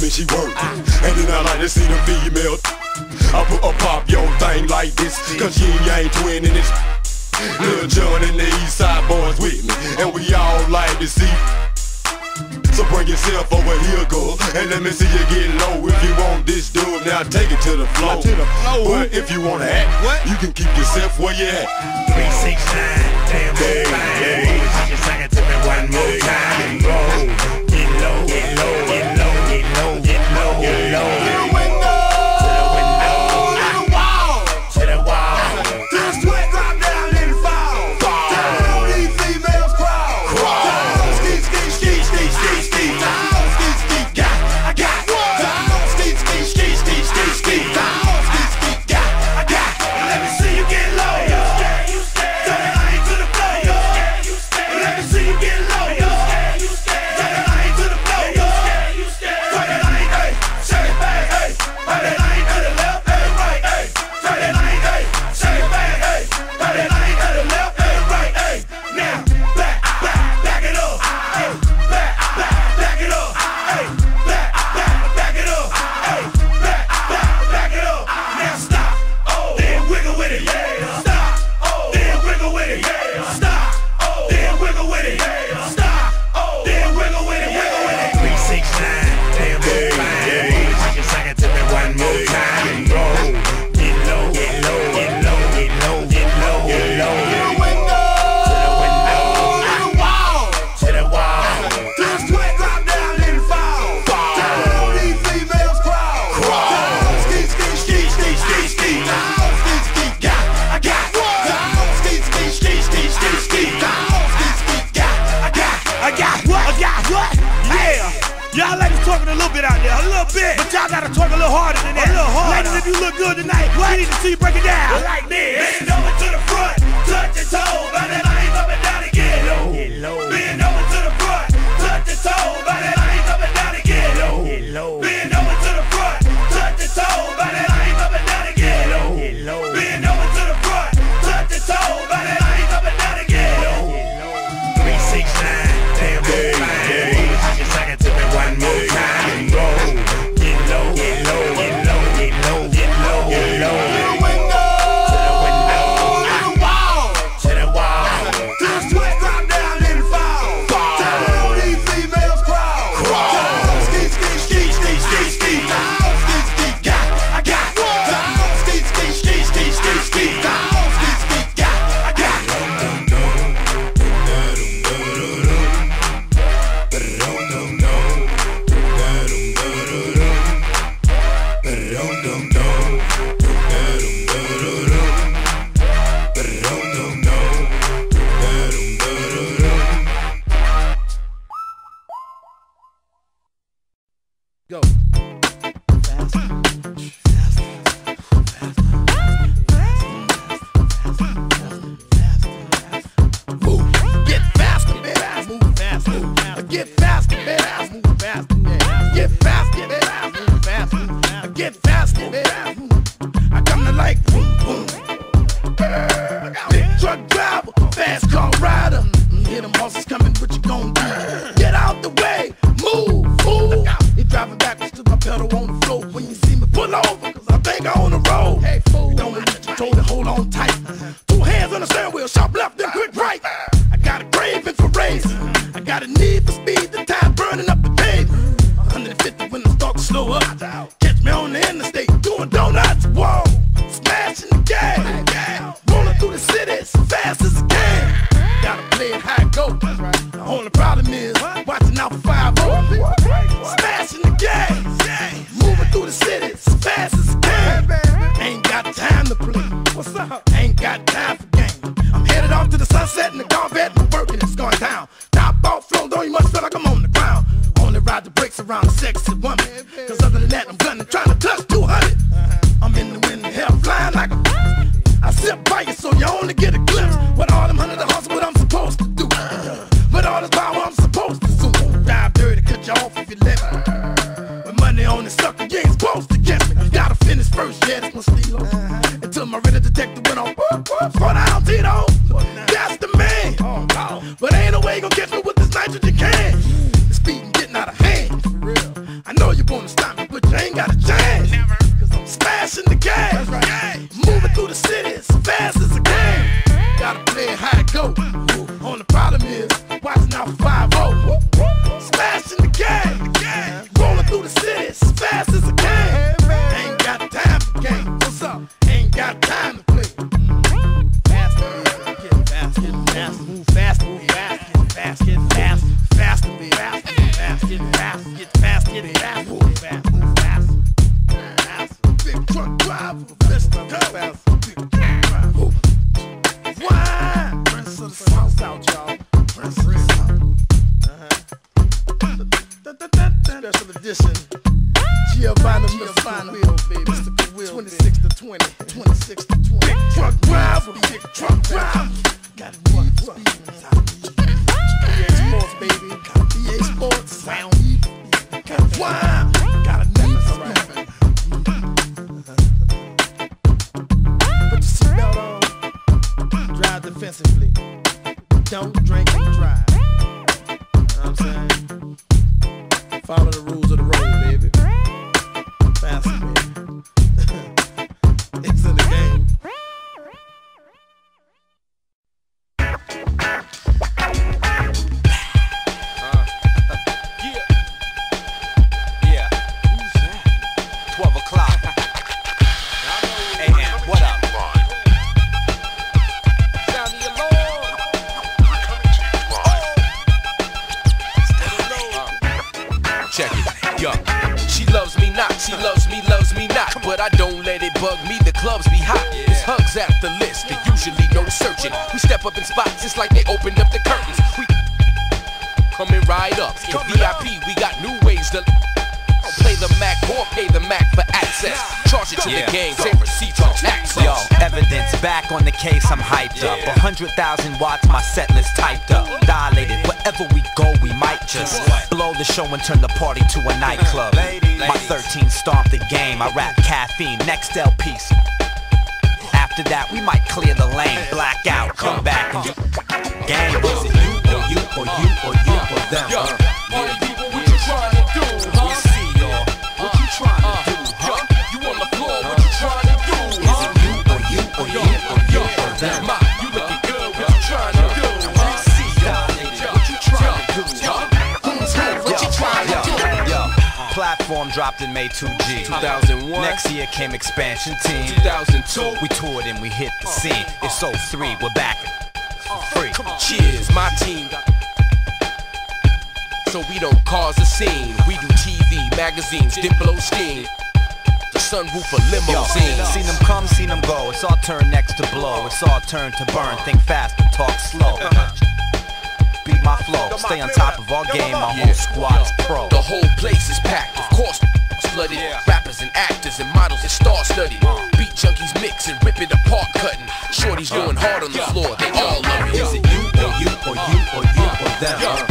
She work, and then I like to see the female. I put a pop your thing like this, cause you ain't twinning this. Lil' John and the East Side boys with me, and we all like to see. So bring yourself over here, girl, and let me see you get low. If you want this dub, now take it to the floor. But if you wanna act, you can keep yourself where you at. 369, damn fine. Just sing it to me one more time. Roll, get low, get low, get low, get low, get low, get low. To the window, to the wall, to the wall. Till the sweat drop down and fall. Down on these females crawl. Down, ski, ski, ski, ski, ski, ski. Down, ski, ski, got, I got. Down, ski, ski, ski, ski, ski, ski. Down, ski, ski, got, I got. Let me see you get low. Turn the line to the floor. Let me see you get low. Turn the line to the floor. Turn the line, hey, say it back, hey. Turn the line to the left, hey, right, hey. Turn the line, hey, say it back, hey. Turn the line to the left, hey, right, hey. Now, back it up, hey. Back it up, hey. Back it up, hey. Back it up. Now stop, then wiggle with it, yeah. Stop, then wiggle with it, yeah. Stop, then wiggle with it, yeah. Stop, then wiggle with it, wiggle with it. 369, damn fine. Just sing it to me one more time. Roll, get low, get low, get low, get low, get low, get low. To the window, to the wall, to the wall. Till the sweat drop down and fall. Down on these females crawl. Down, ski, ski, ski, ski, ski, ski. Down, ski, ski, got, I got. Down, ski, ski, ski, ski, ski, ski. Down, ski, ski, got, I got. I got what? I got what? Yeah. Y'all ladies talking a little bit out there, a little bit. But y'all gotta talk a little harder than that. A little harder. Ladies, if you look good tonight, we need to see you break it down. Like this. Bend over to the front, touch your toe, by that lines up and down and get low. Get low. Bend over to the front, touch your toe, by that lines up and down and get low. Get low. Bend over to the front, touch your toe, by that lines up and down and get low. Get low. Bend over to the front, touch your toe, by that lines up and down and get low. 369, damn fine. Just sing it to me one more time. Roll, get low, get low, get low, get low, get low, get low. To the window, to the wall, to the wall. Till the sweat drop down and fall. Down on these females crawl. Down, ski, ski, ski, ski, ski, ski. Down, ski, ski, got, I got. Down, ski, ski, ski, ski, ski, ski. Down, ski, ski, got, I got. Go. Move. Get faster, man. Move faster. Get faster, man. Move faster. Get faster, man. Move faster. Get faster, man. I come to like boom, boom. Big truck driver, fast car rider. Hear them horses coming, what you gon' do? Get out the way, move, fool. You driving backwards to my pedal on the floor. When you see me pull over, cause I think I on the road. Hey, fool, don't let you control it, hold on tight. 2 hands What's up? Ain't got time for games. I'm headed off to the sunset in the Corvette. My working is going down. Top off flow, though you must feel like I'm on the ground. Only ride the brakes around a sexy woman. Cause other than that, I'm gunning, trying to touch 200. I'm in the wind, hell flying like a... I sit by you so you only get a glimpse. With all them hundred to hustle, what I'm supposed to do. With all this power, I'm supposed to do. Drive dirty, cut you off if you let me. With money on the sucker, you ain't supposed to get me. Gotta finish first, yeah, that's my stilo. Until my real detective went on. For down, Tito. That's the man. But ain't no way you gon' catch me with this nitrogen can. The speeding getting out of hand. I know you wanna stop me, but you ain't got a chance. Cause I'm smashing the gas. Moving through the city as fast as I can. Gotta play it how it go. Only problem is watching out for 5-0. Smashing the gas. Rolling through the city as fast as I can. Ain't got time for games. What's up? Ain't got time to play. Faster, get fast, get fast, move fast, move fast, get fast, get fast, faster, be fast, get fast, get fast, get fast, move fast, move fast. Big truck driver, Mr. Fast, big truck driver. Why? Prince of the South, y'all. Prince of the South. Special edition. Giovanna, Mr. Will, baby. Mr. Will, 26 to 20. 26 to 20. Big truck driver, big truck driver. Got it one speed. EA Sports, baby. EA Sports. Why? Got a never Put your seatbelt on. Drive defensively. Don't drink and drive. You know what I'm saying? Follow the rules of the road, baby. Faster, baby. It's in the game. Yeah. 12 o'clock. AM, what up? Sound of your Lord. Check it, yo. She loves me not, she loves me not. But I don't let it bug me, the clubs be hot. It's hugs at the list, they usually no searching. We step up in spots, it's like they opened up the curtains. We coming right up. In VIP, we got new ways to play the Mac or pay the Mac for access. Charge it to the game, save receipts on access. Yo, evidence back on the case, I'm hyped up. 100,000 watts, my set list typed up. Dilated, wherever we go, we might just blow the show and turn the party to a nightclub. My 13 stomped the game, I rap caffeine, next LPs. After that, we might clear the lane, black out, come back and do game. Is it you or you or you or you or them? Yo, all you people, what you trying to do, huh? We see y'all, what you trying to do, huh? You on the floor, what you trying to do, Is it you or you or you or you or them? Ma, you looking good, what you trying to do, huh? We see y'all, what you trying to do, huh? What you trying to do? Yo, platform dropped in May 2G. 2001. Next year came expansion team. 2002. We toured and we hit the scene. It's 03, we're back for free. Cheers, my team. So we don't cause a scene. We do TV, magazines, Diplo steam. The sunroof of Yo, limousine. seen them come, seen them go. It's our turn next to blow. It's our turn to burn. Think fast and talk slow. Beat my flow. Stay on top of our game. Our whole squad is pro. The whole place is packed, of course. Flooded. Rappers and actors and models and star-studded. Beat junkies mix and rip it apart, cutting. Shorties going hard on the floor. They all love it. Is it you or you or you or you or them?